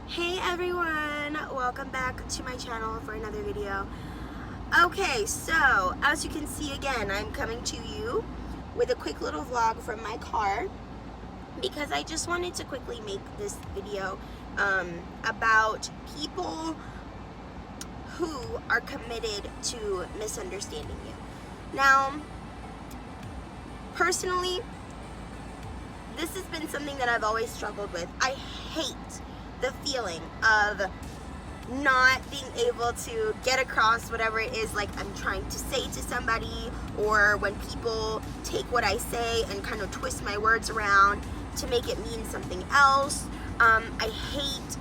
Hey everyone, welcome back to my channel for another video. Okay, so as you can see, again, I'm coming to you with a quick little vlog from my car because I just wanted to quickly make this video about people who are committed to misunderstanding you. Now, personally, this has been something that I've always struggled with. I hate the feeling of not being able to get across whatever it is like I'm trying to say to somebody, or when people take what I say and kind of twist my words around to make it mean something else. I hate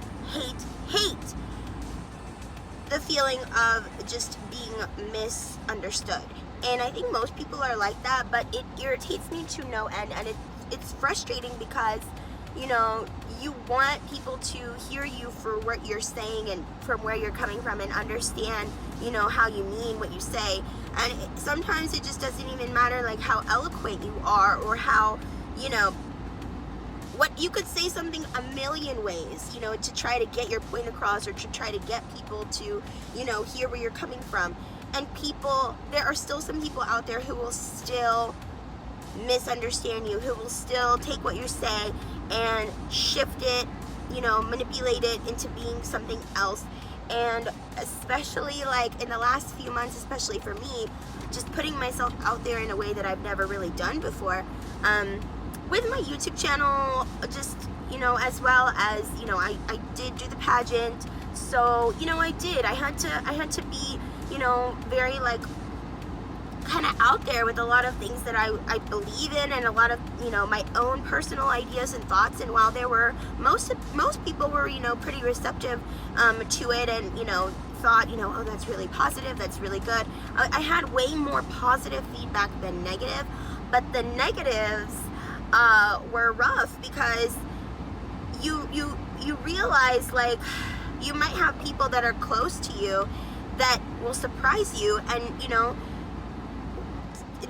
the feeling of just being misunderstood. And I think most people are like that, but it irritates me to no end, and it's frustrating because, you know, you want people to hear you for what you're saying and from where you're coming from and understand, you know, how you mean what you say. And sometimes it just doesn't even matter like how eloquent you are or how, you know, what you could say something a million ways, you know, to try to get your point across or to try to get people to, you know, hear where you're coming from. And there are still some people out there who will still misunderstand you, who will still take what you say and shift it, you know, manipulate it into being something else. And especially like in the last few months, especially for me, just putting myself out there in a way that I've never really done before, with my YouTube channel, just, you know, as well as, you know, I did do the pageant. So, you know, I had to be, you know, very like kind of out there with a lot of things that I believe in, and a lot of, you know, my own personal ideas and thoughts. And while there were most people were, you know, pretty receptive to it, and, you know, thought, you know, oh, that's really positive, that's really good. I had way more positive feedback than negative, but the negatives were rough because you realize like you might have people that are close to you that will surprise you, and, you know,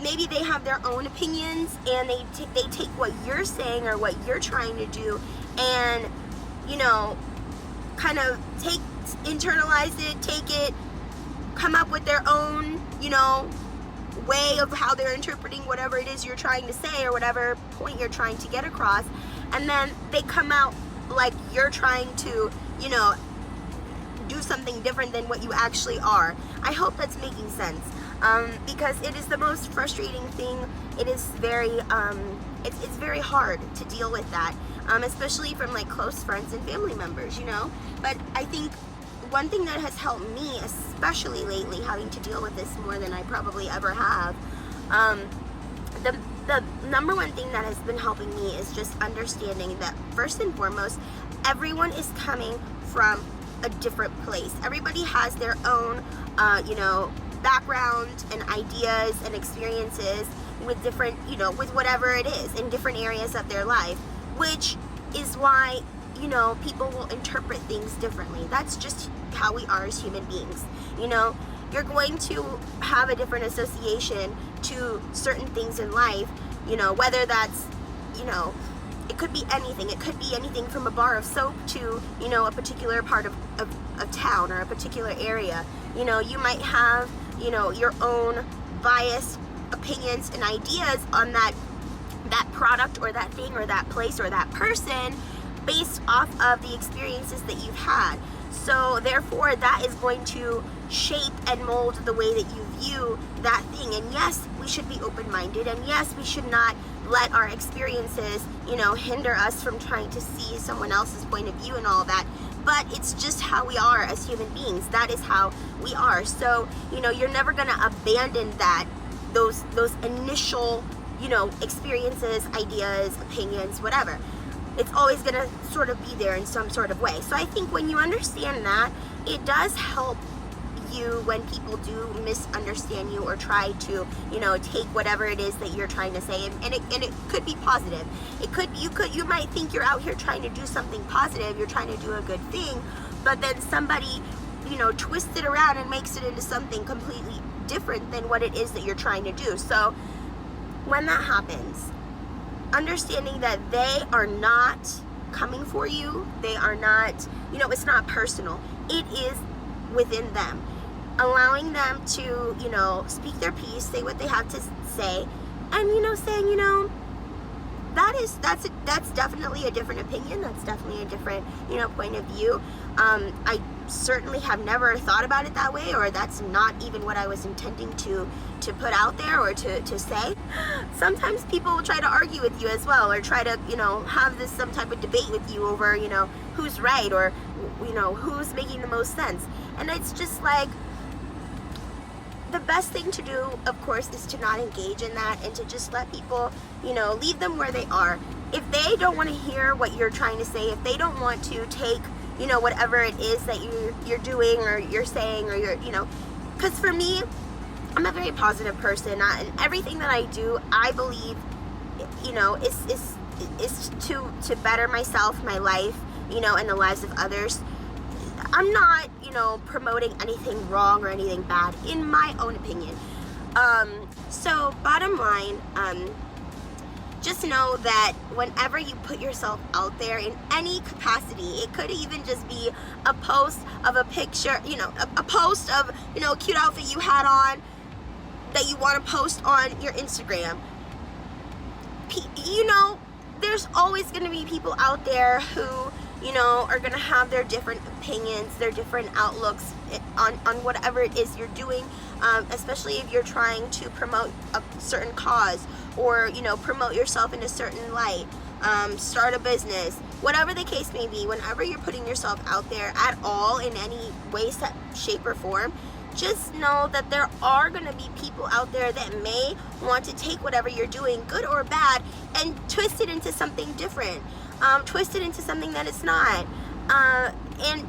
maybe they have their own opinions and they take what you're saying or what you're trying to do and, you know, kind of internalize it, take it, come up with their own, you know, way of how they're interpreting whatever it is you're trying to say or whatever point you're trying to get across. And then they come out like you're trying to, you know, do something different than what you actually are. I hope that's making sense. Because it is the most frustrating thing. It is very, it's very hard to deal with that, especially from like close friends and family members, you know. But I think one thing that has helped me, especially lately, having to deal with this more than I probably ever have, the number one thing that has been helping me is just understanding that first and foremost, everyone is coming from a different place. Everybody has their own, you know, background and ideas and experiences with different, you know, with whatever it is in different areas of their life, which is why, you know, people will interpret things differently. That's just how we are as human beings. You know, you're going to have a different association to certain things in life, you know, whether that's, you know, it could be anything. It could be anything from a bar of soap to, you know, a particular part of town or a particular area. You know, you might have, you know, your own biased opinions and ideas on that product or that thing or that place or that person based off of the experiences that you've had. So therefore, that is going to shape and mold the way that you view that thing. And yes, we should be open-minded, and yes, we should not let our experiences, you know, hinder us from trying to see someone else's point of view and all that. But it's just how we are as human beings. That is how we are. So, you know, you're never going to abandon those initial, you know, experiences, ideas, opinions, whatever. It's always going to sort of be there in some sort of way. So I think when you understand that, it does help you when people do misunderstand you or try to, you know, take whatever it is that you're trying to say, and it could be positive. You might think you're out here trying to do something positive, you're trying to do a good thing, but then somebody, you know, twists it around and makes it into something completely different than what it is that you're trying to do. So when that happens, understanding that they are not coming for you. They are not, it's not personal. It is within them. Allowing them to, speak their piece, say what they have to say, and, saying, that's definitely a different opinion. That's definitely a different, point of view. I certainly have never thought about it that way, or that's not even what I was intending to put out there or to say. Sometimes people will try to argue with you as well, or try to, have some type of debate with you over, who's right, or, who's making the most sense. And it's just like, the best thing to do, of course, is to not engage in that, and to just let people, leave them where they are. If they don't want to hear what you're trying to say, if they don't want to take, whatever it is that you're doing or you're saying, or because for me, I'm a very positive person, and everything that I do, I believe, is to better myself, my life, and the lives of others. I'm not, promoting anything wrong or anything bad, in my own opinion. So bottom line, just know that whenever you put yourself out there in any capacity, it could even just be a post of a picture, a post of, a cute outfit you had on that you want to post on your Instagram. There's always going to be people out there who, are going to have their different opinions, their different outlooks on whatever it is you're doing, especially if you're trying to promote a certain cause, or, promote yourself in a certain light, start a business, whatever the case may be. Whenever you're putting yourself out there at all in any way, shape, or form, just know that there are going to be people out there that may want to take whatever you're doing, good or bad, and twist it into something different, twist it into something that it's not. And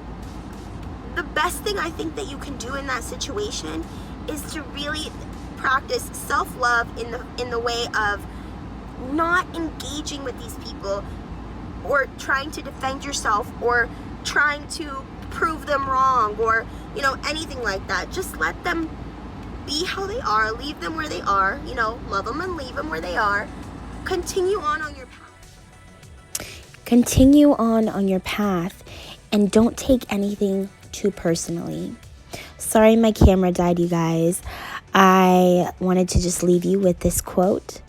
the best thing I think that you can do in that situation is to really practice self-love in the way of not engaging with these people, or trying to defend yourself, or trying to prove them wrong, or anything like that. Just let them be how they are, leave them where they are, love them and leave them where they are. Continue on your path. Continue on your path, and don't take anything too personally. Sorry my camera died, you guys. I wanted to just leave you with this quote.